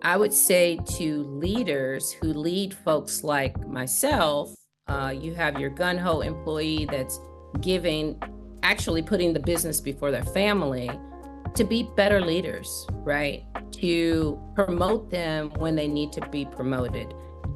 I would say to leaders who lead folks like myself, you have your gun-ho employee that's giving, actually putting the business before their family, to be better leaders, right? To promote them when they need to be promoted.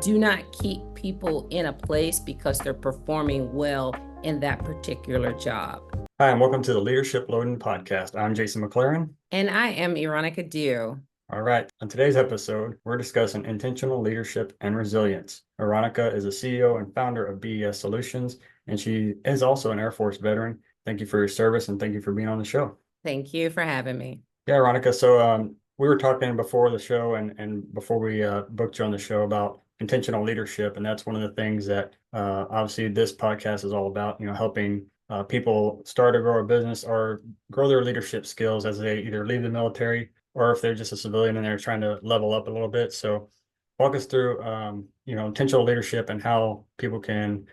Do not keep people in a place because they're performing well in that particular job. Hi, and welcome to the Leadership Loading Podcast. I'm Jason McClaren. And I am Eronica Dew. All right. On today's episode, we're discussing intentional leadership and resilience. Eronica is a CEO and founder of BES Solutions, and she is also an Air Force veteran. Thank you for your service, and thank you for being on the show. Thank you for having me. Yeah, Eronica. So we were talking before the show and before we booked you on the show about intentional leadership, and that's one of the things that obviously this podcast is all about, helping people start or grow a business or grow their leadership skills as they either leave the military or if they're just a civilian and they're trying to level up a little bit. So walk us through, intentional leadership and how people can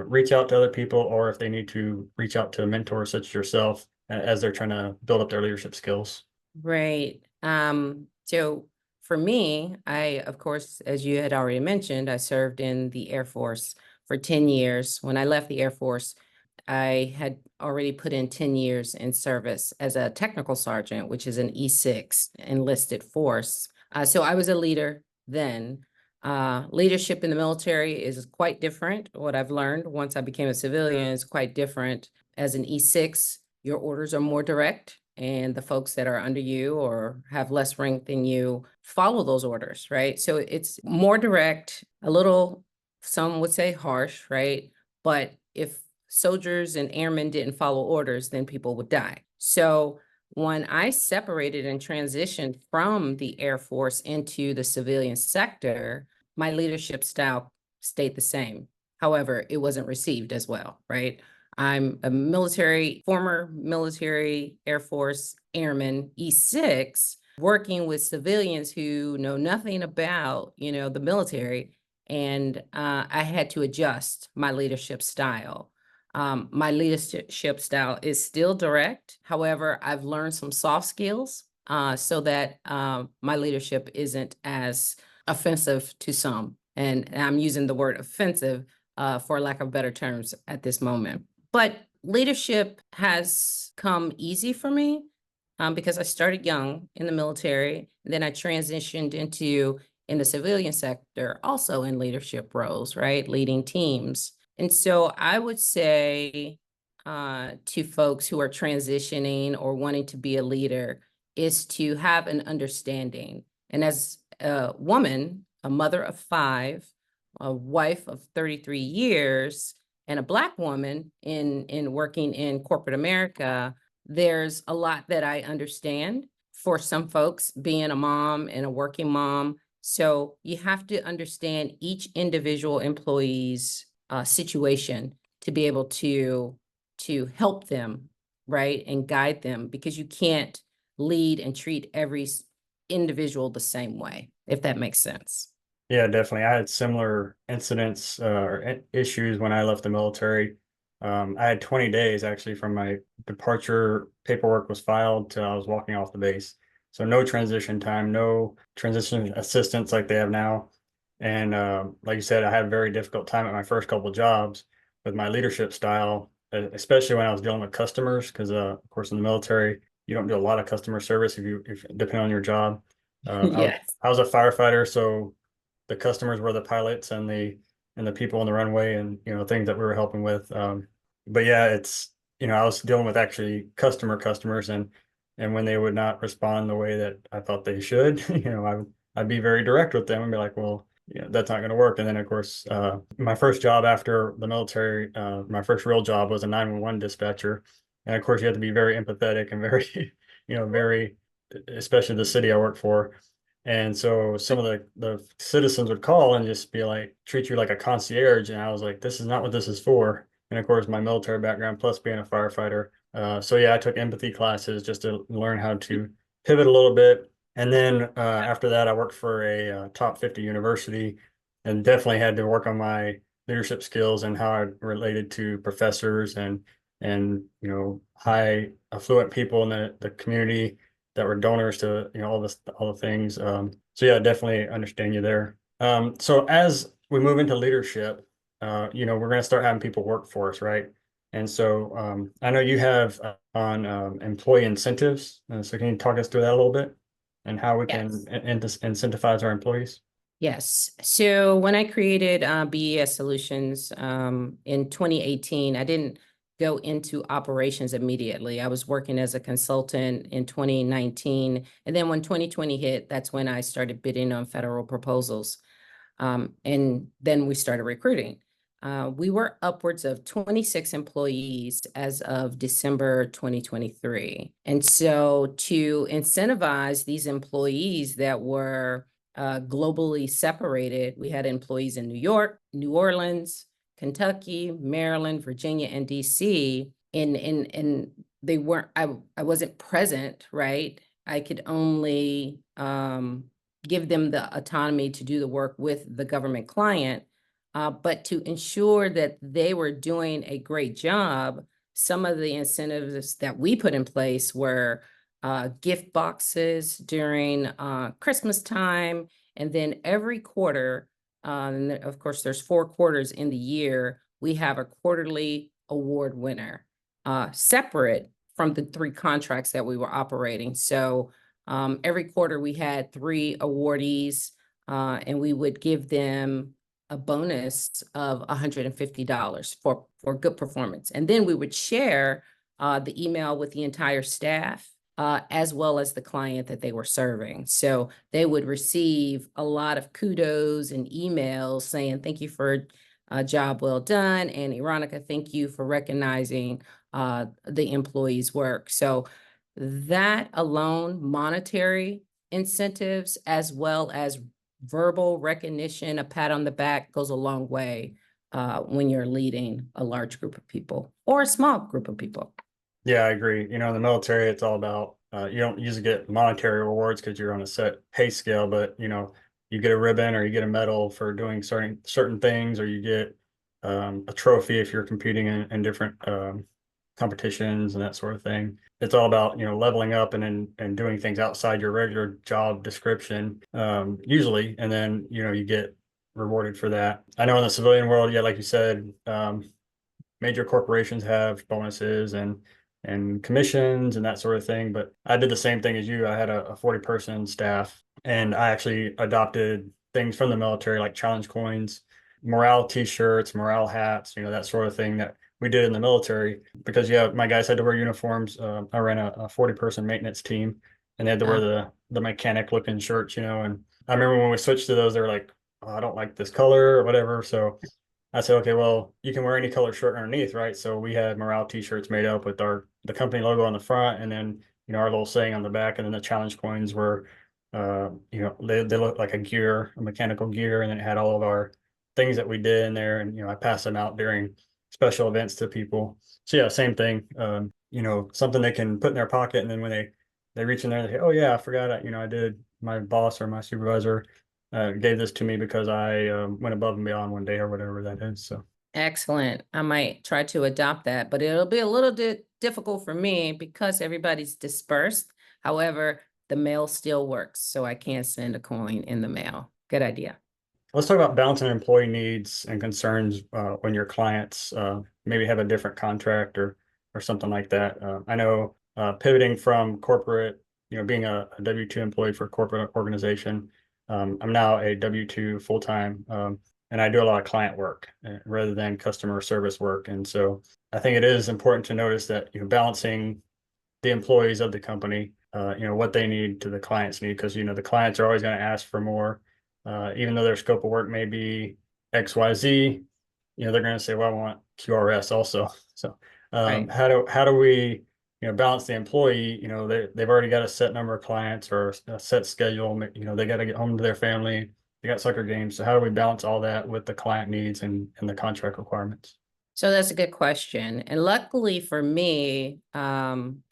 reach out to other people, or if they need to reach out to mentors such as yourself as they're trying to build up their leadership skills. Right. So for me, of course, as you had already mentioned, I served in the Air Force for 10 years. When I left the Air Force, I had already put in 10 years in service as a technical sergeant, which is an E6 enlisted force. So I was a leader then. Leadership in the military is quite different. What I've learned once I became a civilian is quite different. As an E6, your orders are more direct, and the folks that are under you or have less rank than you follow those orders, right? So it's more direct, a little, some would say harsh, right? But if soldiers and airmen didn't follow orders, then people would die. So when I separated and transitioned from the Air Force into the civilian sector, my leadership style stayed the same. However, it wasn't received as well, right? I'm a former military Air Force airman, E6, working with civilians who know nothing about, the military. And I had to adjust my leadership style. My leadership style is still direct. However, I've learned some soft skills so that my leadership isn't as offensive to some. And I'm using the word offensive for lack of better terms at this moment. But leadership has come easy for me because I started young in the military. Then I transitioned in the civilian sector, also in leadership roles, right? Leading teams. And so I would say to folks who are transitioning or wanting to be a leader is to have an understanding. And as a woman, a mother of 5, a wife of 33 years, and a Black woman in working in corporate America, there's a lot that I understand for some folks being a mom and a working mom. So you have to understand each individual employee's situation to be able to help them, right, and guide them, because you can't lead and treat every individual the same way, if that makes sense. Yeah, definitely. I had similar incidents or issues when I left the military. I had 20 days actually from my departure paperwork was filed till I was walking off the base. So no transition time, no transition assistance like they have now. And like you said, I had a very difficult time at my first couple of jobs with my leadership style, especially when I was dealing with customers, because of course in the military, you don't do a lot of customer service if depending on your job. Yes. I was a firefighter, so the customers were the pilots and the people on the runway and things that we were helping with. But yeah, it's I was dealing with actually customers and when they would not respond the way that I thought they should, I'd be very direct with them and be like, well, that's not going to work. And then of course, my first job after the military, my first real job was a 911 dispatcher, and of course you have to be very empathetic and very, very, especially the city I work for. And so some of the citizens would call and just be like, treat you like a concierge. And I was like, this is not what this is for. And of course, my military background plus being a firefighter. So yeah, I took empathy classes just to learn how to pivot a little bit. And then after that, I worked for a top 50 university and definitely had to work on my leadership skills and how I related to professors and high affluent people in the community that were donors to all the things. So yeah, definitely understand you there. So as we move into leadership, we're going to start having people work for us, right? And so I know you have on employee incentives. So can you talk us through that a little bit and how we can Yes. incentivize our employees? Yes. So when I created BES Solutions in 2018, I didn't go into operations immediately. I was working as a consultant in 2019. And then when 2020 hit, that's when I started bidding on federal proposals. And then we started recruiting. We were upwards of 26 employees as of December 2023. And so to incentivize these employees that were globally separated, we had employees in New York, New Orleans, Kentucky, Maryland, Virginia, and DC. And they weren't, I wasn't present, right? I could only give them the autonomy to do the work with the government client. But to ensure that they were doing a great job, some of the incentives that we put in place were gift boxes during Christmas time. And then every quarter, and of course, there's 4 quarters in the year, we have a quarterly award winner, separate from the 3 contracts that we were operating. So every quarter we had 3 awardees, and we would give them a bonus of $150 for good performance. And then we would share the email with the entire staff, as well as the client that they were serving. So they would receive a lot of kudos and emails saying, thank you for a job well done. And Eronica, thank you for recognizing the employee's work. So that alone, monetary incentives, as well as verbal recognition, a pat on the back, goes a long way when you're leading a large group of people or a small group of people. Yeah, I agree. In the military, it's all about you don't usually get monetary rewards because you're on a set pay scale, but you get a ribbon or you get a medal for doing certain things, or you get a trophy if you're competing in different competitions and that sort of thing. It's all about leveling up and doing things outside your regular job description, usually, and then you get rewarded for that. I know in the civilian world, yeah, like you said, major corporations have bonuses and commissions and that sort of thing. But I did the same thing as you. I had a 40-person staff, and I actually adopted things from the military like challenge coins, morale t-shirts, morale hats, that sort of thing that we did in the military. Because yeah, my guys had to wear uniforms. I ran a 40-person maintenance team, and they had to wear the mechanic looking shirts, and I remember when we switched to those, they were like, oh, I don't like this color or whatever. So I said, okay, well, you can wear any color shirt underneath, right? So we had morale t-shirts made up with the company logo on the front, and then our little saying on the back, and then the challenge coins were they look like a mechanical gear, and then it had all of our things that we did in there, and I pass them out during special events to people. So yeah, same thing. Something they can put in their pocket, and then when they reach in there, they say, oh yeah, I forgot, I did, my boss or my supervisor gave this to me because I went above and beyond one day or whatever that is. So Excellent. I might try to adopt that, but it'll be a little bit difficult for me because everybody's dispersed. However, the mail still works, so I can send a coin in the mail. Good idea. let's talk about balancing employee needs and concerns when your clients maybe have a different contract or something like that. I know pivoting from corporate, being a W-2 employee for a corporate organization, I'm now a W-2 full-time, and I do a lot of client work rather than customer service work. And so I think it is important to notice that balancing the employees of the company, what they need to the client's need, because the clients are always going to ask for more, even though their scope of work may be XYZ. They're going to say, well, I want QRS also. So Right. how do we balance the employee? They've already got a set number of clients or a set schedule. They got to get home to their family. They got soccer games. So how do we balance all that with the client needs and the contract requirements? So that's a good question. And luckily for me,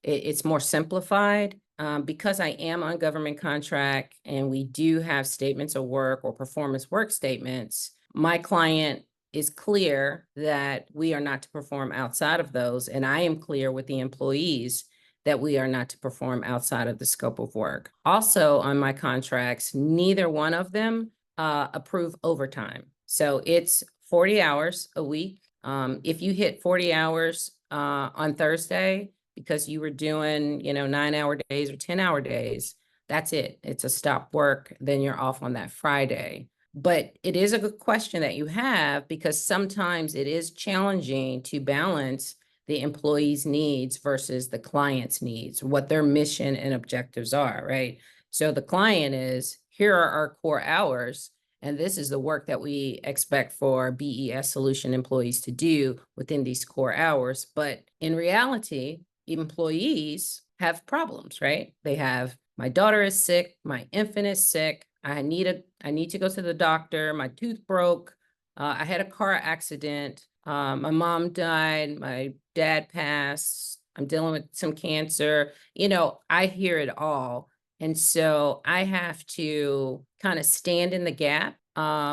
it's more simplified because I am on government contract and we do have statements of work or performance work statements. My client is clear that we are not to perform outside of those. And I am clear with the employees that we are not to perform outside of the scope of work. Also, on my contracts, neither one of them approve overtime. So it's 40 hours a week. If you hit 40 hours on Thursday because you were doing, 9-hour days or 10-hour days, that's it. It's a stop work. Then you're off on that Friday. But it is a good question that you have, because sometimes it is challenging to balance the employee's needs versus the client's needs, what their mission and objectives are, right? So the client is, here are our core hours, and this is the work that we expect for BES Solution employees to do within these core hours. But in reality, employees have problems, right? They have, my daughter is sick, my infant is sick, I need to go to the doctor, my tooth broke, I had a car accident, my mom died, my dad passed, I'm dealing with some cancer. I hear it all. And so I have to kind of stand in the gap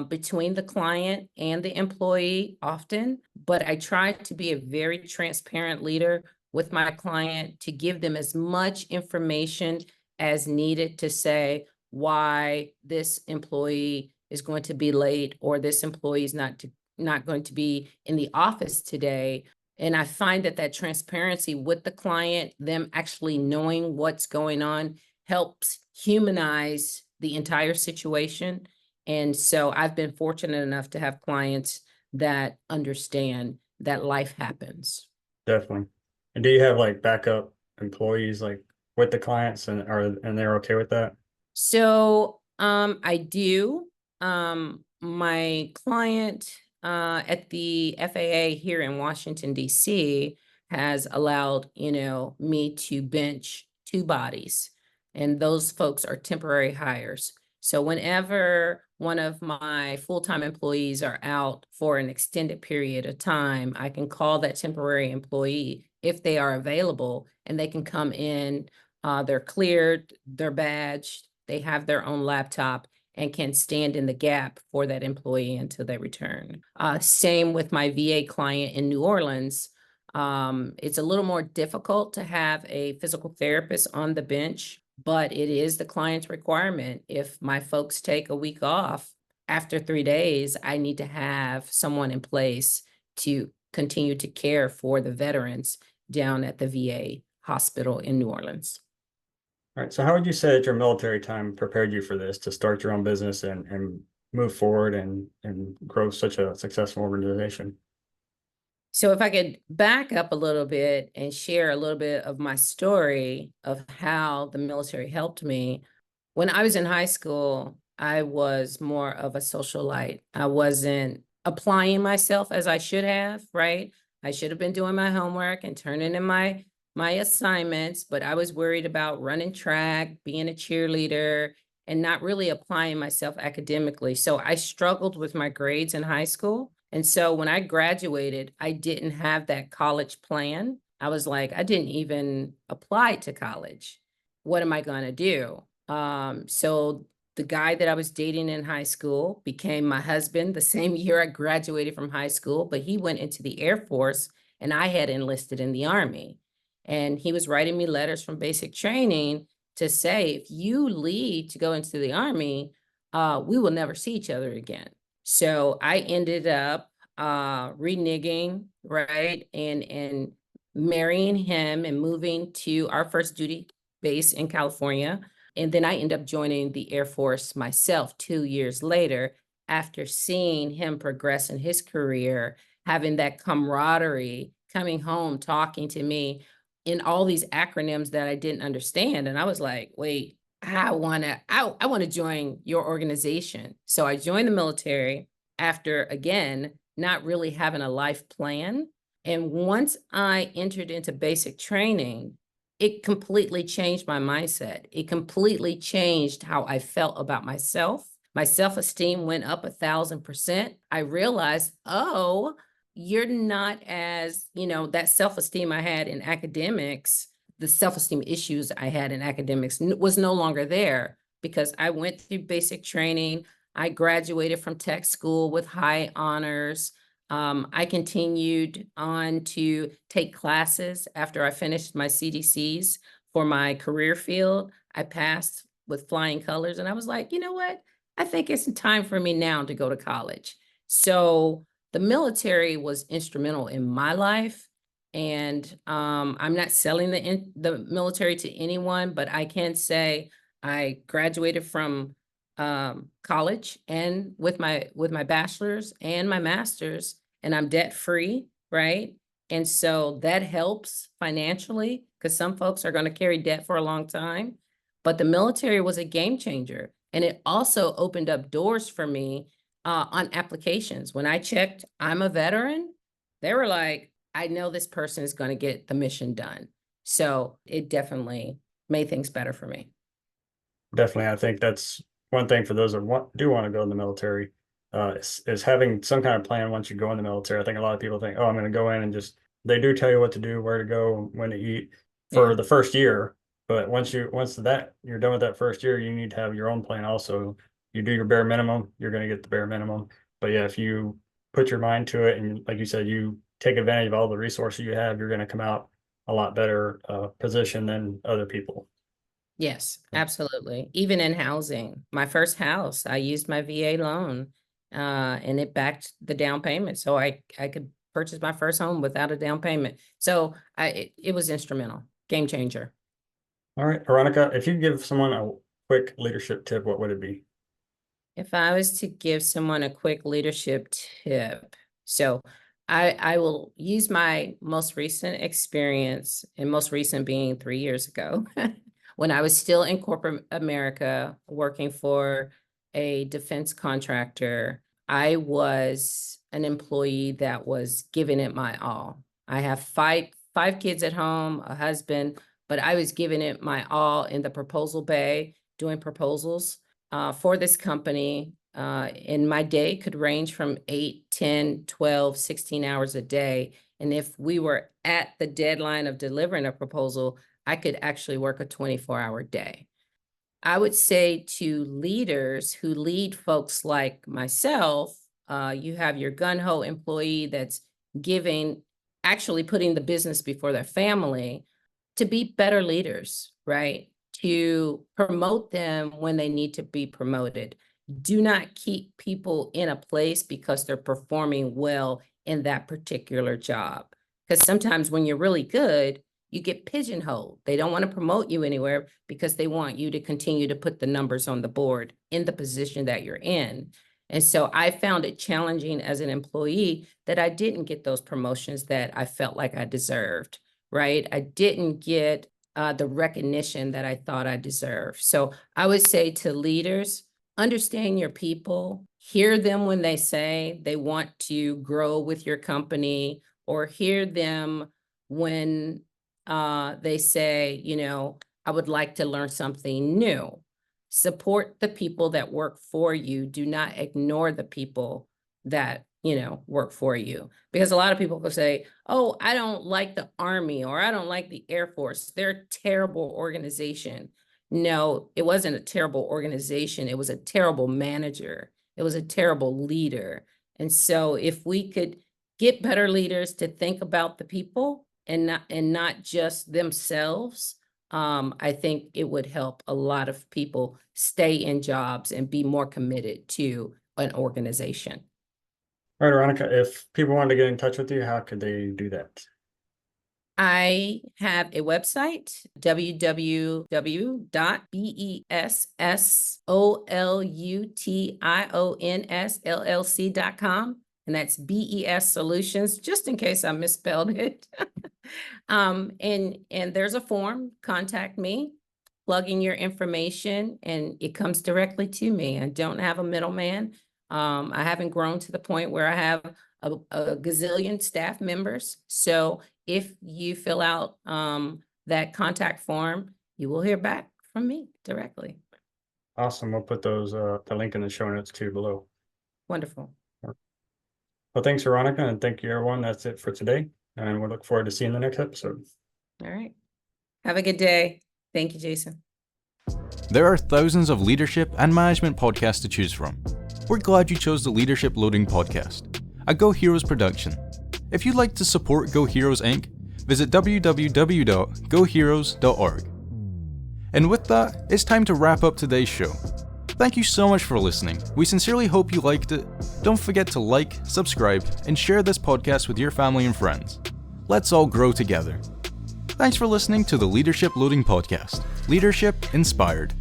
between the client and the employee often, but I try to be a very transparent leader with my client to give them as much information as needed to say why this employee is going to be late, or this employee is not going to be in the office today. And I find that transparency with the client, them actually knowing what's going on, helps humanize the entire situation. And so I've been fortunate enough to have clients that understand that life happens. Definitely. And do you have like backup employees like with the clients, and they're okay with that? So I do. My client at the FAA here in Washington, D.C. has allowed, me to bench 2 bodies, and those folks are temporary hires. So whenever one of my full-time employees are out for an extended period of time, I can call that temporary employee if they are available, and they can come in. They're cleared, they're badged, they have their own laptop, and can stand in the gap for that employee until they return. Same with my VA client in New Orleans. It's a little more difficult to have a physical therapist on the bench, but it is the client's requirement. If my folks take a week off, after 3 days, I need to have someone in place to continue to care for the veterans down at the VA hospital in New Orleans. All right. So how would you say that your military time prepared you for this, to start your own business and move forward and grow such a successful organization? So if I could back up a little bit and share a little bit of my story of how the military helped me. When I was in high school, I was more of a socialite. I wasn't applying myself as I should have, right? I should have been doing my homework and turning in my assignments, but I was worried about running track, being a cheerleader, and not really applying myself academically. So I struggled with my grades in high school. And so when I graduated, I didn't have that college plan. I was like, I didn't even apply to college. What am I going to do? So the guy that I was dating in high school became my husband the same year I graduated from high school, but he went into the Air Force and I had enlisted in the Army. And he was writing me letters from basic training to say, if you leave to go into the Army, we will never see each other again. So I ended up reneging, right? And marrying him and moving to our first duty base in California. And then I ended up joining the Air Force myself 2 years later, after seeing him progress in his career, having that camaraderie, coming home, talking to me in all these acronyms that I didn't understand. And I was like, wait, I wanna join your organization. So I joined the military after, again, not really having a life plan. And once I entered into basic training, it completely changed my mindset. It completely changed how I felt about myself. My self-esteem went up 1,000%. I realized, oh, you're not as, that self-esteem I had in academics, the self-esteem issues I had in academics was no longer there, because I went through basic training. I graduated from tech school with high honors. I continued on to take classes after I finished my CDCs for my career field. I passed with flying colors, and I was like, you know what? I think it's time for me now to go to college. So the military was instrumental in my life. And I'm not selling the military to anyone, but I can say I graduated from college and with my bachelor's and my master's, and I'm debt free, right? And so that helps financially because some folks are going to carry debt for a long time. But the military was a game changer, and it also opened up doors for me on applications. When I checked, I'm a veteran, they were like, I know this person is going to get the mission done. So it definitely made things better for me. Definitely, I think that's one thing for those that do want to go in the military, is having some kind of plan once you go in the military. I think a lot of people think, oh, I'm going to go in and just, they do tell you what to do, where to go, when to eat for Yeah. the first year. But once you're done with that first year, you need to have your own plan also. You do your bare minimum, you're going to get the bare minimum. But yeah, if you put your mind to it and like you said, you take advantage of all the resources you have, you're going to come out a lot better position than other people. Yes, absolutely. Even in housing, my first house, I used my VA loan, and it backed the down payment. So I could purchase my first home without a down payment. So it was instrumental, game changer. All right, Veronica, if you give someone a quick leadership tip, what would it be? If I was to give someone a quick leadership tip, so I will use my most recent experience, and most recent being 3 years ago, when I was still in corporate America working for a defense contractor. I was an employee that was giving it my all. I have five kids at home, a husband, but I was giving it my all in the proposal bay, doing proposals for this company. And my day could range from 8, 10, 12, 16 hours a day. And if we were at the deadline of delivering a proposal, I could actually work a 24-hour day. I would say to leaders who lead folks like myself, you have your gun-ho employee that's giving, actually putting the business before their family, to be better leaders, right? To promote them when they need to be promoted. Do not keep people in a place because they're performing well in that particular job. Because sometimes when you're really good, you get pigeonholed. They don't want to promote you anywhere because they want you to continue to put the numbers on the board in the position that you're in. And so I found it challenging as an employee that I didn't get those promotions that I felt like I deserved, right? I didn't get the recognition that I thought I deserved. So I would say to leaders, understand your people, hear them when they say they want to grow with your company, or hear them when they say, I would like to learn something new. Support the people that work for you. Do not ignore the people that, work for you. Because a lot of people will say, oh, I don't like the Army or I don't like the Air Force. They're a terrible organization. No, it wasn't a terrible organization. It was a terrible manager. It was a terrible leader. And so if we could get better leaders to think about the people and not just themselves, I think it would help a lot of people stay in jobs and be more committed to an organization. All right, Veronica, if people wanted to get in touch with you, how could they do that? I have a website, www.BESSolutions.com, and that's BES Solutions, just in case I misspelled it. And there's a form, contact me, plug in your information, and it comes directly to me. I don't have a middleman. I haven't grown to the point where I have a gazillion staff members. So if you fill out that contact form, you will hear back from me directly. Awesome. We'll put those the link in the show notes too below. Wonderful. Well, thanks, Veronica, and thank you, everyone. That's it for today, and we'll look forward to seeing the next episode. All right. Have a good day. Thank you, Jason. There are thousands of leadership and management podcasts to choose from. We're glad you chose the Leadership Loading podcast. a Go Heroes production. If you'd like to support Go Heroes Inc., visit www.goheroes.org. And with that, it's time to wrap up today's show. Thank you so much for listening. We sincerely hope you liked it. Don't forget to like, subscribe, and share this podcast with your family and friends. Let's all grow together. Thanks for listening to the Leadership Loading Podcast. Leadership Inspired.